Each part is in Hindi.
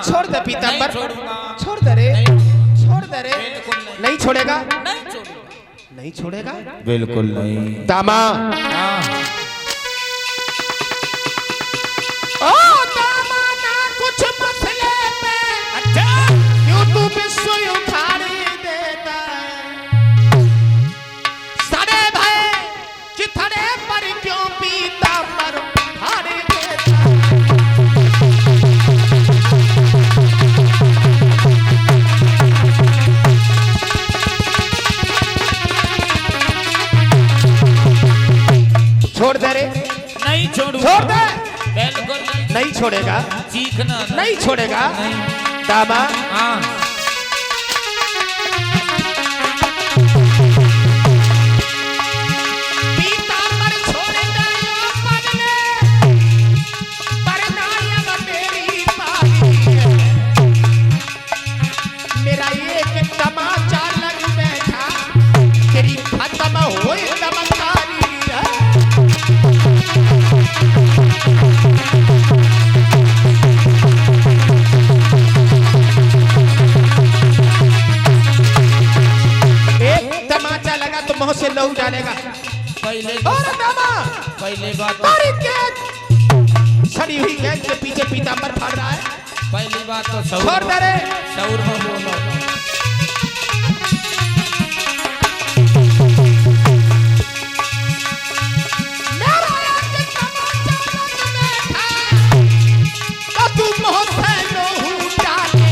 छोड़ दे पीतांबर, छोड़ दे रे, छोड़ दे रे। नहीं छोड़ेगा, नहीं छोड़ेगा, बिल्कुल नहीं। दामा ओ दामा ना कुछ मसले पे अच्छा क्यों तू विश्व उखाड़ी देता है, सड़े भय चिथड़े पर क्यों पीतांबर उखाड़ी देता है। छोड़ दे रे, नहीं छोड़ू, छोड़ दे, बिल्कुल नहीं छोड़ेगा, चीखना नहीं छोड़ेगा दामा। हाँ पीतांबर छोड़ दे बदले परनायक मेरी पागी है, मेरा एक तमाचा लग बैठा तेरी खत्म हुई नमस्कारी है। मुंह से लहू डालेगा पहले और दामा पहले बात सड़ी हुई गैस के पीछे पीतांबर फाड़ रहा है। पहली बात तो छोड़ दे रे, सौर में बोलो। मेरा एक तमाचा लग बैठा तो तू मुंह से लहू डाले,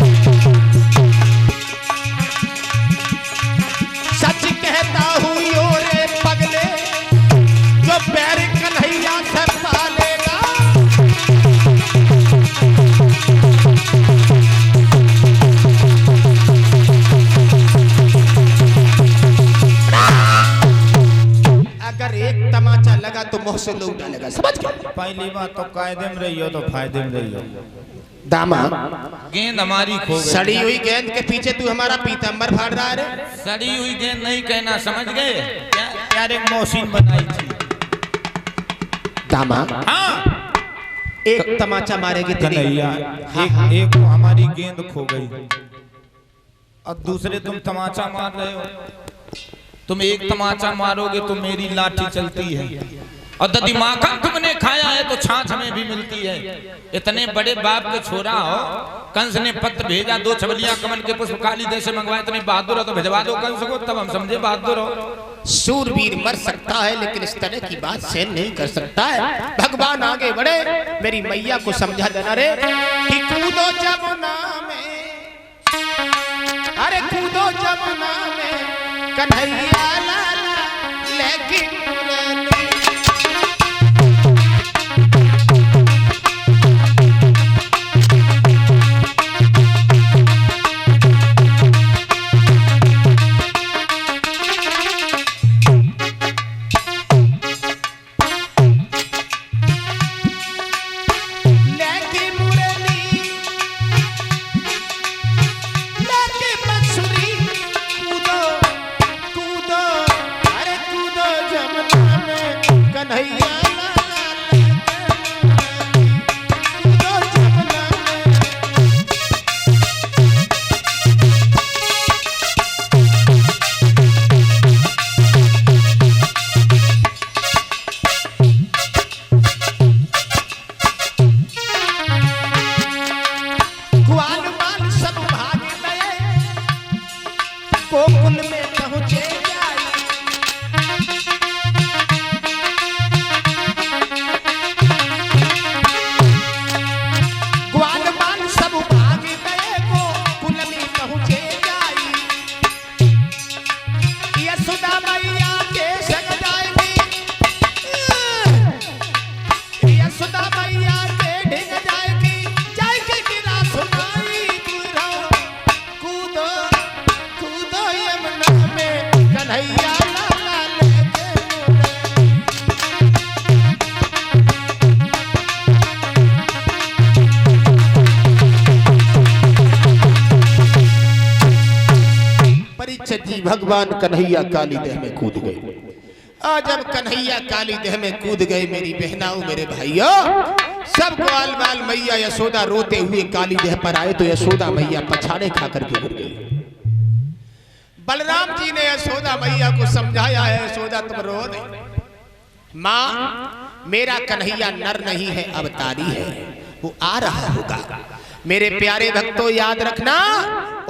सच कहता हूँ यो रे पगले जो पैर कन्हैया से पालेगा। अगर एक तमाचा लगा तो मुंह से लहू डालेगा, समझ गए। पहली बात तो कायदे में रही हो तो फायदे में रही हो। दामा गेंद हमारी खो गई, सड़ी हुई गेंद के पीछे तू हमारा पीतांबर फाड़ रहा है रे। सड़ी हुई गेंद नहीं कहना, समझ गए? यार एक मशीन बनाई थी दामा। हाँ एक तमाचा मारेगी तेरी कन्हैया, एक तो हमारी गेंद खो गई और दूसरे तुम तमाचा मार रहे हो। तुम एक तमाचा मारोगे तो मेरी लाठी चलती है और ददी माखन तुमने खाया है तो छाछ हमें भी मिलती है। इतने बड़े बाप के छोरा हो, कंस ने पत्र भेजा 2 छबलियां कमल के पुष्प काली देश से मंगवाए, इतने बहादुर हो तो भिजवा दो कंस को, तब हम समझे बहादुर हो। सूरवीर मर सकता है लेकिन इस तरह की बात सहन नहीं कर सकता है। भगवान आगे बढ़े, मेरी मैया को समझा देना रे कि कूदो जमुना में, अरे कूदो जमुना में कन्हैया लाला लेकिन भगवान कन्हैया काली देह में कूद गए। आज जब कन्हैया काली देह में कूद गए मेरी बहनाओं मेरे भाइयों, सब ग्वाल बाल मैया यशोदा रोते हुए काली देह पर आए तो यशोदा मैया पछाड़े खा करके गिर गई। बलराम जी ने यशोदा मैया को समझाया है, यशोदा तुम रो नहीं, माँ मेरा कन्हैया नर नहीं है अवतारी है, वो आ रहा होगा। मेरे प्यारे भक्तों याद रखना,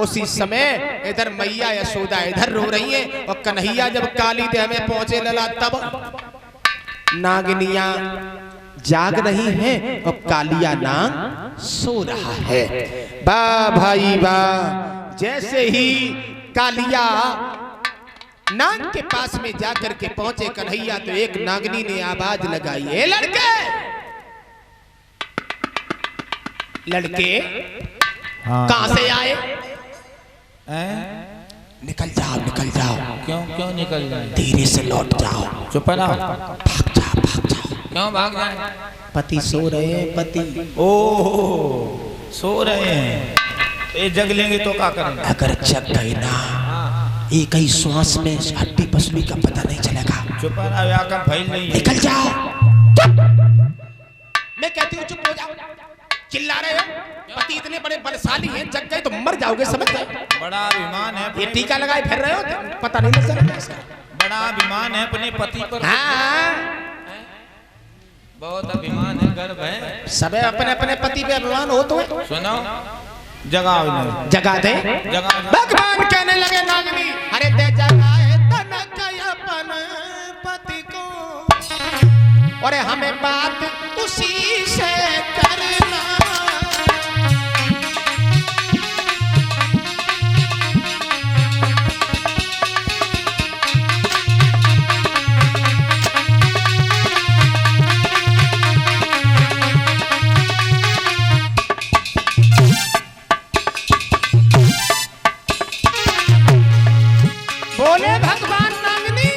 उसी समय इधर मैया यशोदा इधर रो रही है और कन्हैया जब काली देह में पहुंचे लला तब नागिनिया जाग रही है और कालिया नाग सो रहा है। वाह भाई वाह। जैसे ही कालिया नाग के पास में जाकर के पहुंचे कन्हैया तो एक नागनी ने आवाज लगाई, ए लड़के लड़के हाँ। कहां से आए? निकल जाओ। क्यों निकल जाए? धीरे से लौट जाओ। चुप रहो। भाग जाओ। क्यों भाग जाए? पति सो रहे हैं, पति सो रहे हैं, ये जग लेंगे तो क्या करेंगे? अगर जग गए ना एक ही श्वास में हड्डी पसली का पता नहीं चलेगा। चुप रहो, यहाँ का भय नहीं है। निकल जाओ। मैं कहती हूँ चुप हो जाओ। चिल्ला रहे हो? पति इतने बड़े बलशाली हैं, जग गए तो मर जाओगे, समझ गए? बड़ा अभिमान है। ये टीका लगाए फिर रहे हो, पता नहीं लग इसका। बड़ा अभिमान है अपने पति पर। हाँ बहुत अभिमान है, गर्व है। सब अपने अपने पति पे अभिमान हो तो सुनो, जगाओ जगा दे। भगवान कहने लगे नागनी, अरे दे जगाए तनक अपन पति को, और हमें बात उसी से करना। बोले भगवान नागनी,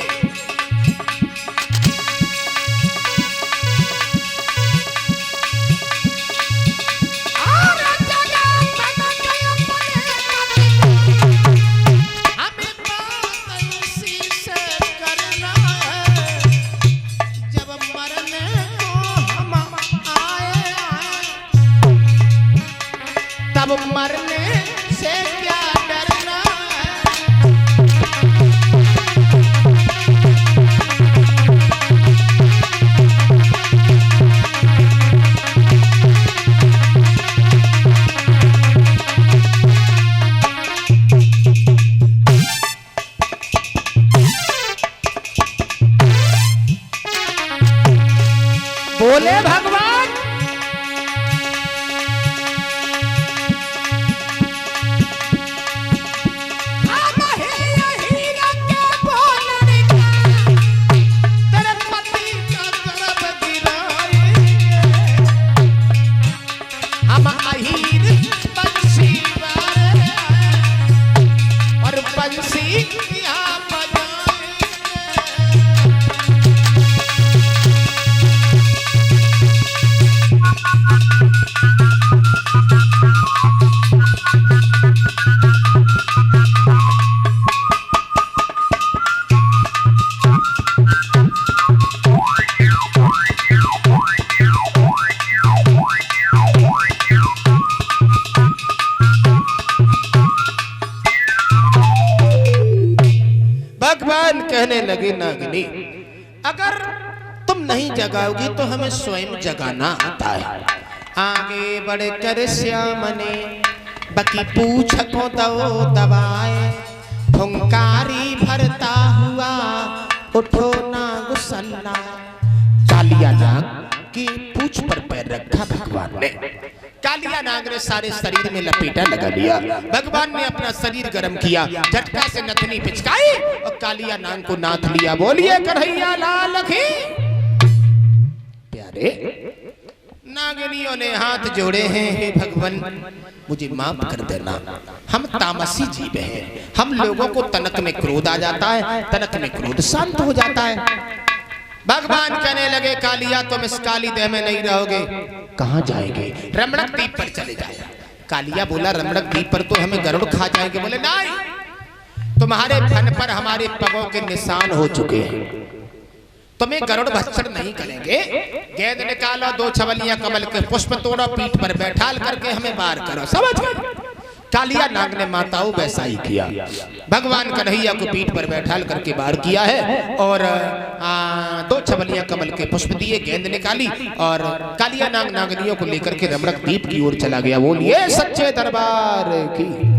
हमें बात उसी से करना है, जब मरने को हम आए तब मरने से क्या डरना है। बोले भगवान, हम ही यही रखे बोलने का, तेरे पति का गर्भ गिराएंगे, हम अहीर बंसी वाले और बंसी यहाँ बजाएंगे। भगवान कहने लगे नागिनी, अगर तुम नहीं जगाओगी तो हमें स्वयं जगाना आता है। आगे बढ़ कर श्याम ने बकी पूछ को दो दबाए, फुंकारी भरता हुआ उठो ना गुस्सन्ना। कालिया नाग की पूछ पर पैर रखा भगवान ने। कालिया नाग ने सारे शरीर में लपेटा लगा लिया। भगवान ने अपना शरीर गर्म किया, झटका से नथनी पिचकाई और कालिया नाग को नाथ लिया। बोलिए कन्हैया लाल की। प्यारे नागिनियों ने हाथ जोड़े हैं, हे भगवान मुझे माफ कर देना, हम तामसी जीव हैं। हम लोगों को तनक में क्रोध आ जाता है, तनक में क्रोध शांत हो जाता है। भगवान कहने लगे, कालिया तुम इस काली देह में नहीं रहोगे। कहाँ जाएंगे? रमणक द्वीप पर चले जाए। कालिया बोला, रमणक द्वीप पर तो हमें गरुड़ खा जाएंगे। बोले नहीं, तुम्हारे फन पर हमारे पगों के निशान हो चुके हैं, तुम्हें गरुड़ भक्षण नहीं करेंगे। गेंद निकालो, 2 छबलियां कमल के पुष्प तोड़ो, पीठ पर बैठाल करके हमें वार करो। समझ गए? कालिया नाग ने माताओं वैसा ही किया। भगवान कन्हैया को पीठ पर बैठाल करके वार किया है और 2 छबलियां कमल के पुष्प दिए, गेंद निकाली और कालिया नाग नागनियों को लेकर के रमणक द्वीप की ओर चला गया। बोलिए सच्चे दरबार की।